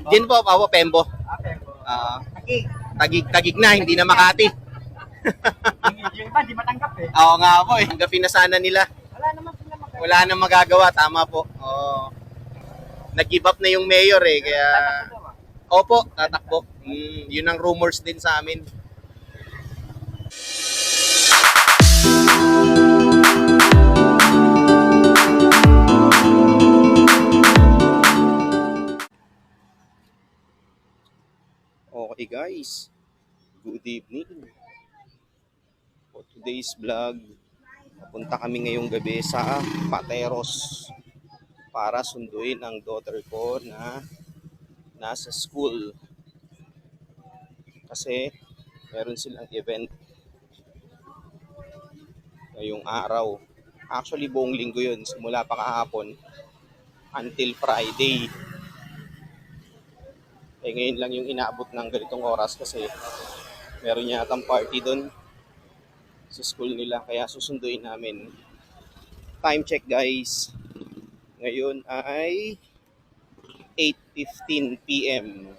Din po, ako, Pembo. Pembo. Ah, Tagig. Tagig na, hindi na Makati. Yung iba, di matanggap eh. Oo nga po eh. Tanggapin na sana nila. Wala naman sila magagawa. Wala nang magagawa, tama po. Oo. Nag-give up na yung mayor eh, kaya... Opo, tatakbo. Yun ang rumors din sa amin. Okay guys, good evening. For today's vlog, papunta kami ngayong gabi sa Pateros para sunduin ang daughter ko na nasa school. Kasi meron silang event ngayong araw. Actually buong linggo yun, simula pa kahapon until Friday. Eh ngayon lang yung inaabot ng ganitong oras kasi meron yatang party doon sa school nila, kaya susunduin namin. Time check guys, ngayon ay 8:15 PM.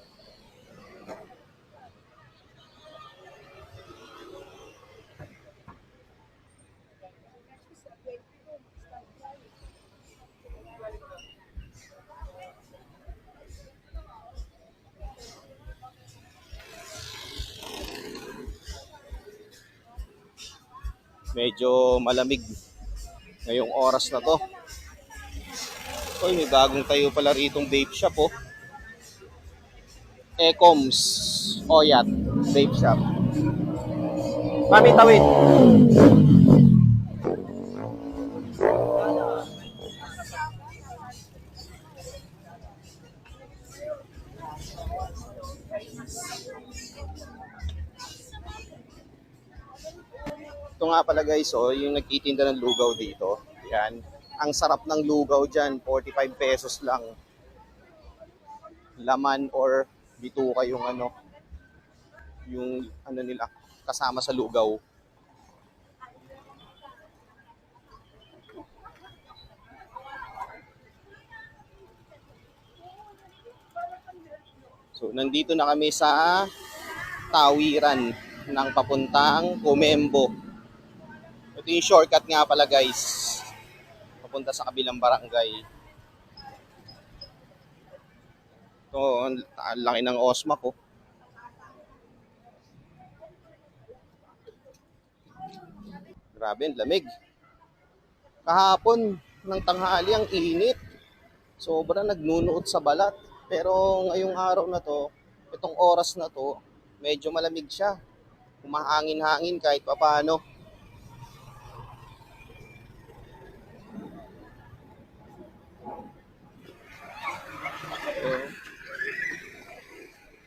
Medyo malamig ngayong oras na to. Uy, may bagong tayo pala ritong vape shop oh. Ecoms Oyat Vape Shop. Mami, tawid. Ito nga pala guys, oh, yung nagtitinda ng lugaw dito. Yan. Ang sarap ng lugaw dyan, 45 pesos lang. Laman or bituka yung ano nila kasama sa lugaw. So, nandito na kami sa tawiran ng papuntang Comembo. Ito yung shortcut nga pala guys, papunta sa kabilang barangay. Ito, ang laki ng Osma ko. Grabe, ang lamig. Kahapon ng tanghali ang init. Sobra nagnunuot sa balat. Pero ngayong araw na to, itong oras na to, medyo malamig siya. Humahangin-hangin kahit papaano.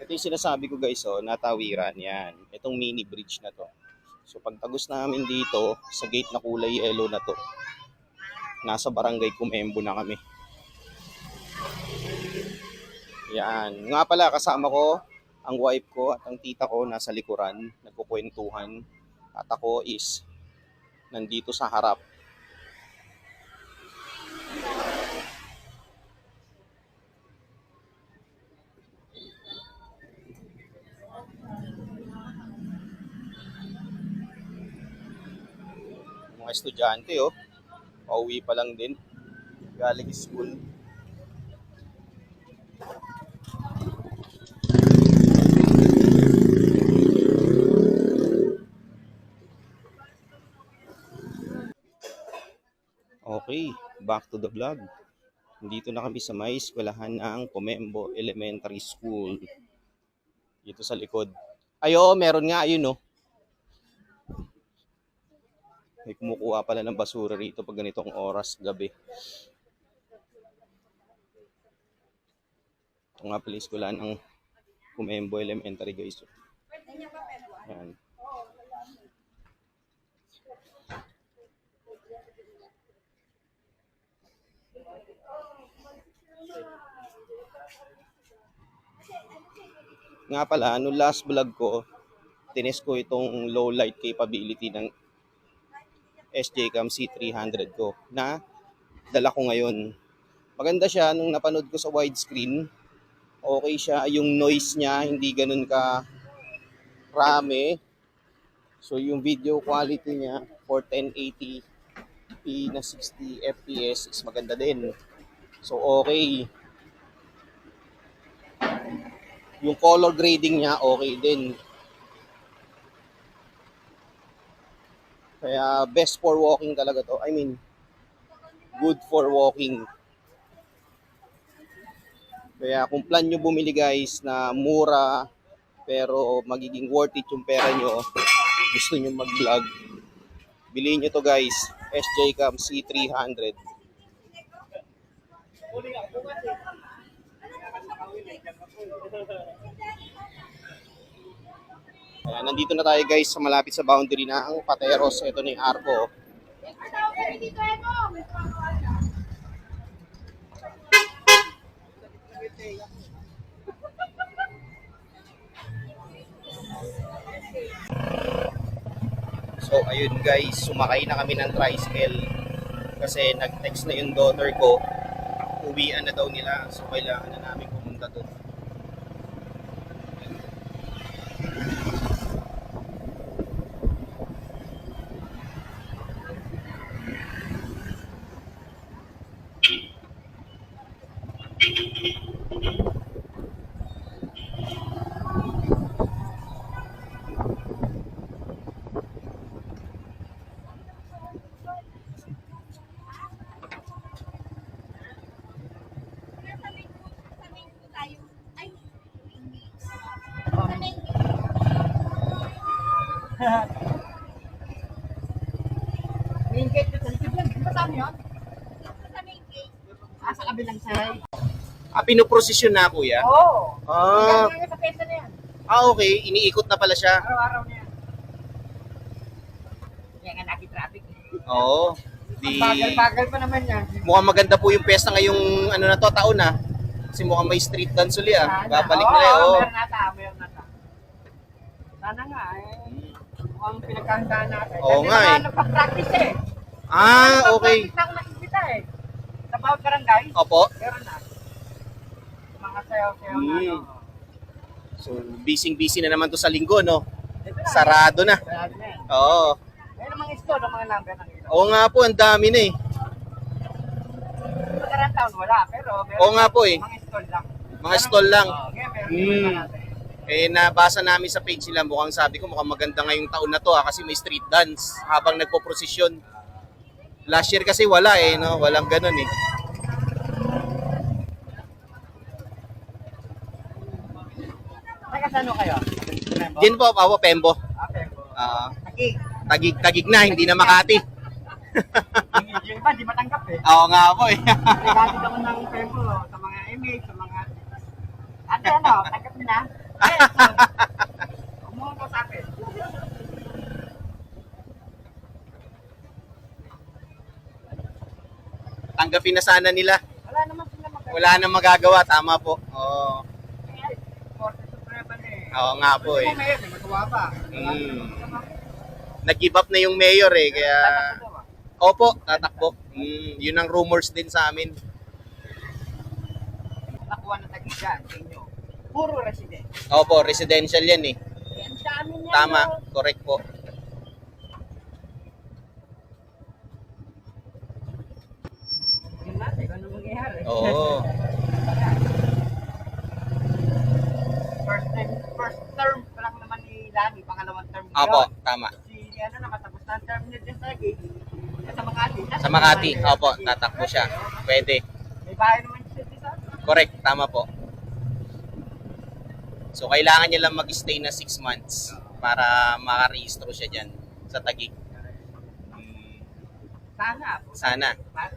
Ito yung sinasabi ko guys, oh, natawiran yan. Itong mini bridge na to. So pagtagos namin dito, sa gate na kulay yellow na to, nasa barangay Comembo na kami. Yan. Nga pala, kasama ko, ang wife ko at ang tita ko nasa likuran, nagkukwentuhan. At ako is nandito sa harap. Mga estudyante, oh. Pauwi pa lang din. Galing school. Okay, back to the vlog. Dito na kami sa may eskwelahan ng Comembo Elementary School. Dito sa likod. Ayo, meron nga, ayun, oh. May kumukuha pala ng basura rito pag ganitong oras, gabi. Ito nga pala eskwelahan ng Comembo Elementary guys. Yan. Nga pala, no last vlog ko, tinest ko itong low light capability ng SJCam C300 ko na dala ko ngayon. Maganda siya nung napanood ko sa widescreen. Okay siya. Yung noise niya, hindi ganun ka rame. So, yung video quality niya for 1080p na 60 FPS is maganda din. So, okay. Yung color grading niya, okay din. Kaya, best for walking talaga to. I mean, good for walking. Kaya, kung plan nyo bumili guys na mura, pero magiging worth it yung pera nyo, gusto nyo mag-vlog, bilhin nyo to guys. SJ Cam C300. Ayan, nandito na tayo guys sa malapit sa boundary ng Pateros. Ito na yung arko. So ayun guys, sumakay na kami ng tricycle kasi nag-text na yung daughter ko, uwian na daw nila, so kailangan na namin pumunta doon. Main gate sa likod yan. Di ba saan yun? Sa kabilang side. Pinuprosesyon na kuya? Oo. Ah, Hanggang sa pesa na yan. okay, iniikot na pala siya. Araw-araw na yan. Yan nga lagi traffic. Oo. Di, Bagal-bagal pa naman yan. mukhang maganda po yung pesta ngayong ano na to, taon na. Kasi mukhang may street dance uli ah. Babalik na rin. Oo. Meron nata. Sana nga eh. Mukhang pinagkahandaan natin. Oo nga eh. Nagpa-practice eh. Okay. Nagpa-practice na ako nakikita eh. Sa bawat barangay. Opo. Meron na. Mga sayaw-sayaw na. Mm. ano. So, busy-busy na naman to sa linggo, no? Ito na. Sarado na. Sarado na yan. Oo. Ayun ang mga store, ang mga number ng ilaw. Oo nga po, ang dami na eh. Magkarang taon wala, pero meron Oo nga po eh. mga stall lang. Mga stall lang. Oo, ngayon meron Mm. iba natin. Eh, nabasa namin sa page nila, mukhang sabi ko, mukhang maganda ngayong taon na to kasi may street dance habang nagpo-prosesyon. Last year kasi wala eh, no? Walang ganun eh. Taga saan ho kayo? Diyan po, ako, Pembo. Pembo. Ah, Tagig. tagig na, hindi na Makati. Yung iba, di matanggap eh. Oo nga po eh. Regalo naman ng Pembo sa mga image, sa mga... Ate, ano, tanggap niyo na? Yes. Umuha po sa akin. Tanggapin na sana nila. Wala naman sila magagawa. Wala nang magagawa, tama po. Oo. Korte Suprema na eh. Oo nga po eh. Kung mayor, may magawa pa. Mm. Nag-give up na yung mayor eh, kaya... Opo, tatakbo. Yun ang rumors din sa amin. Nakuha ng tagigan sa inyo. Puro resident. Opo, residential yan eh. Yan sa amin yan. Tama, no? correct po. Yun natin, ano mangyayari? Oo. First term pa lang naman ni Lani, pangalawang term ko Opo, yun. tama. Si ano na, matapos na ang term niya din sa Taguig. Sa Makati. Sa Makati, opo, tatakbo siya. Pwede. May bahay naman siya dito. Correct, tama po. So, kailangan niya lang mag-stay na 6 months para makarehistro siya dyan sa Taguig. Sana. Sana. Pag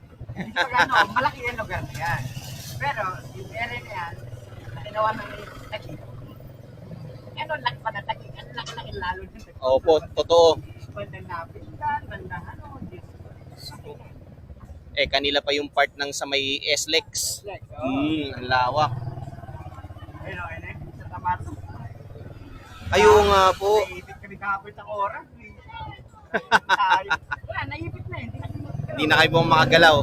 ano, malaki yung lugar na yan. Pero, yung area na yan, na ginawa ng Taguig. Ano, laki pa na Taguig. Ano, laki lalo din. Opo, totoo. Bandang Napitan, bandang ano, Eh, kanila pa yung part ng sa may SLEX. Ang lawak. Ayun, ayun, sa Tamato. Ayaw nga po. Naipit kami kahapon sa oras. Wala, naipit na. Hindi na Hindi na kayo po makagalaw.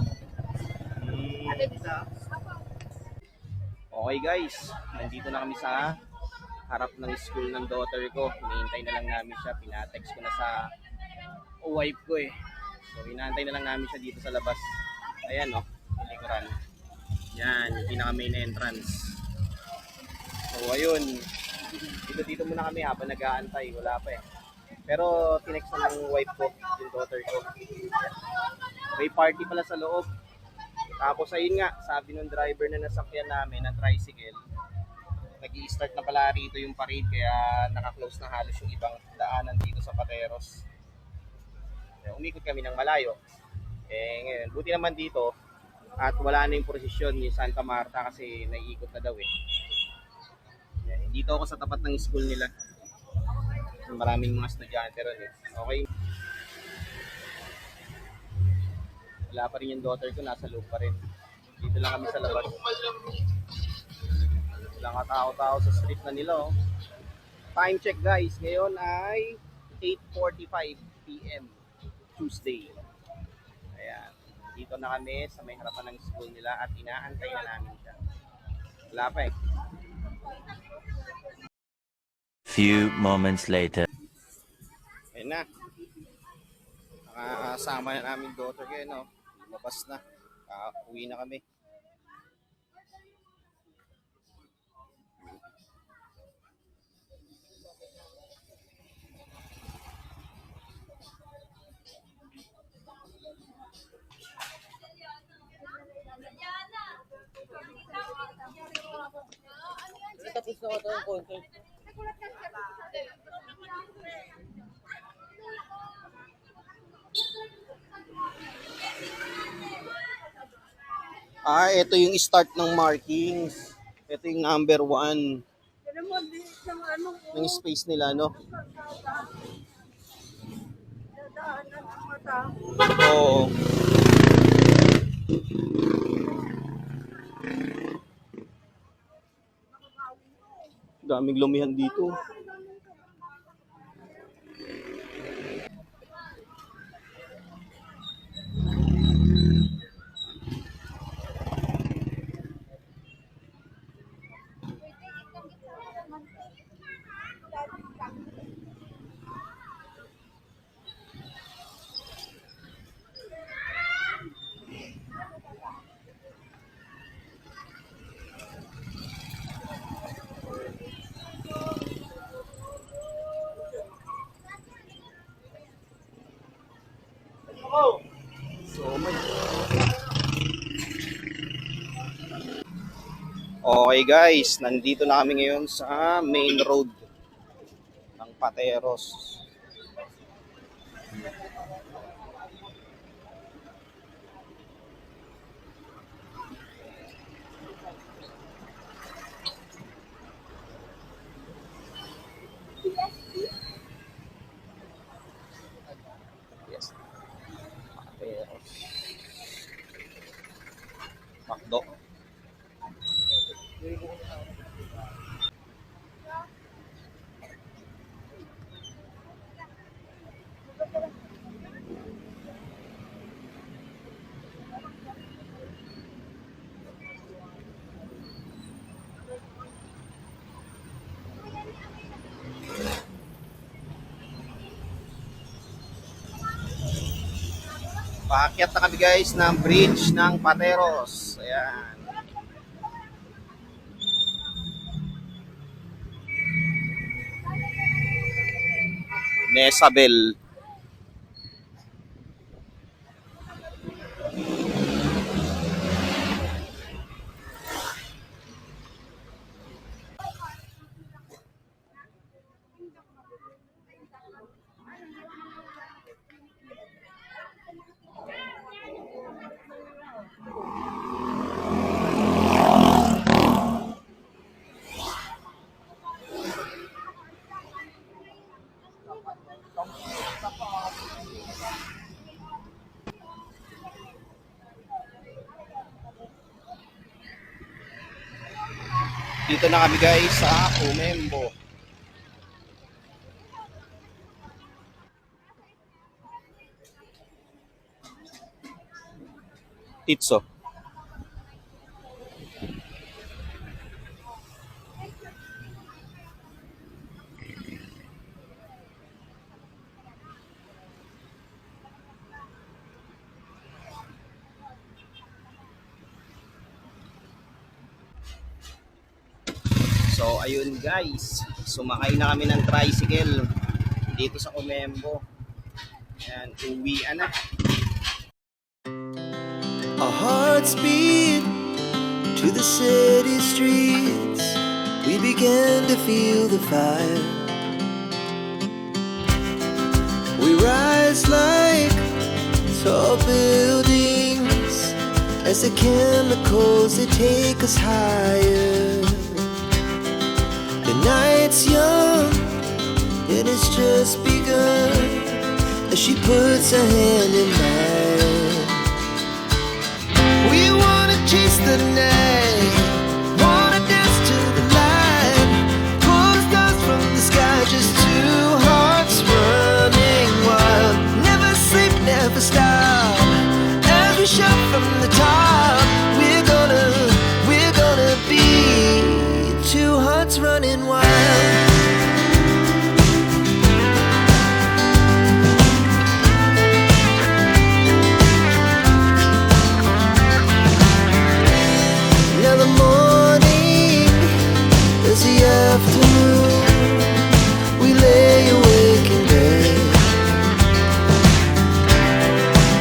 Ate, dito. Okay guys, nandito na kami sa harap ng school ng daughter ko. Hinihintay na lang namin siya. Pinatext ko na sa wife ko eh. So inaantay na lang namin siya dito sa labas. Ayan oh, yung likuran. Yan, yung pinaka main entrance. So ayun, dito muna kami habang nag-aantay. Wala pa eh. Pero tinext na ng wife ko, yung daughter ko. May party pala sa loob. Tapos ayun nga, sabi ng driver na nasakyan namin na tricycle, nag-i-start na pala rito yung parade kaya naka-close na halos yung ibang daanan dito sa Pateros. Umikot kami ng malayo. Ngayon, buti naman dito at wala na yung prosesyon yung Santa Marta kasi naiikot na daw eh. Dito ako sa tapat ng school nila. Maraming mga estudyante ron eh. Okay. Wala pa rin yung daughter ko, nasa loob pa rin. Dito lang kami sa labas. Walang katao-tao sa street na nila oh. Time check guys, ngayon ay 8:45 PM Tuesday. Ayan, dito na kami sa may harapan ng school nila at inaantay na namin siya. Wala pa eh. Few moments later. Ayan na. Nakasama na namin daughter ko no. Lumabas na. Uwi na kami. Tapos na ito ang concert. Ito yung start ng markings. Ito yung number 1 ng space nila, no? Oo. Daming lumihan dito. Okay guys, nandito na kami ngayon sa main road ng Pateros. Yes. Pateros. Makdo. Paakyat na kami guys ng bridge ng Pateros. Ayan. Nesabel. Dito na kami guys sa Umembo. Titso. So ayun guys, sumakay na kami ng tricycle dito sa Comembo. Ayan, uwian na. Our hearts beat to the city streets. We began to feel the fire. We rise like tall buildings as the chemicals they take us higher. The night's young and it's just begun as she puts her hand in mine. We wanna chase the night, wanna dance to the light, pull stars from the sky, just two hearts running wild. Never sleep, never stop, as we shout from the top. We're gonna be two hearts running wild. Now the morning is the afternoon. We lay awake in bed.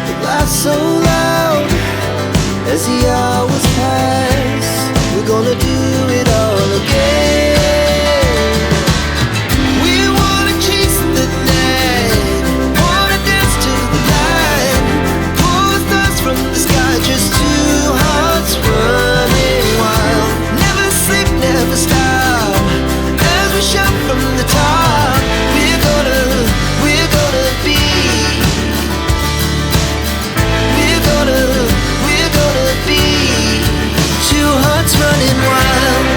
The laughs so loud as the hours pass. We're gonna do it all again. We wanna chase the night, wanna dance to the light, pull stars from the sky, just two hearts running wild. Never sleep, never stop, as we shout from the top. We're gonna be, we're gonna be two hearts running wild.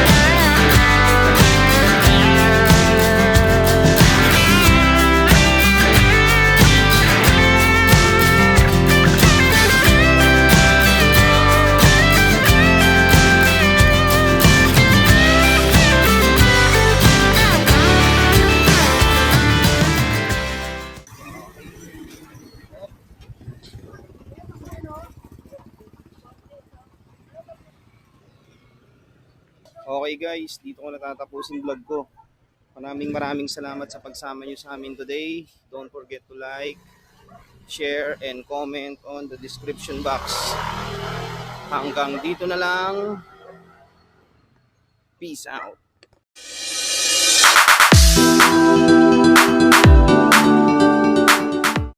Okay guys, dito ko natatapusin vlog ko. Maraming salamat sa pagsama nyo sa amin today. Don't forget to like, share, and comment on the description box. Hanggang dito na lang. Peace out.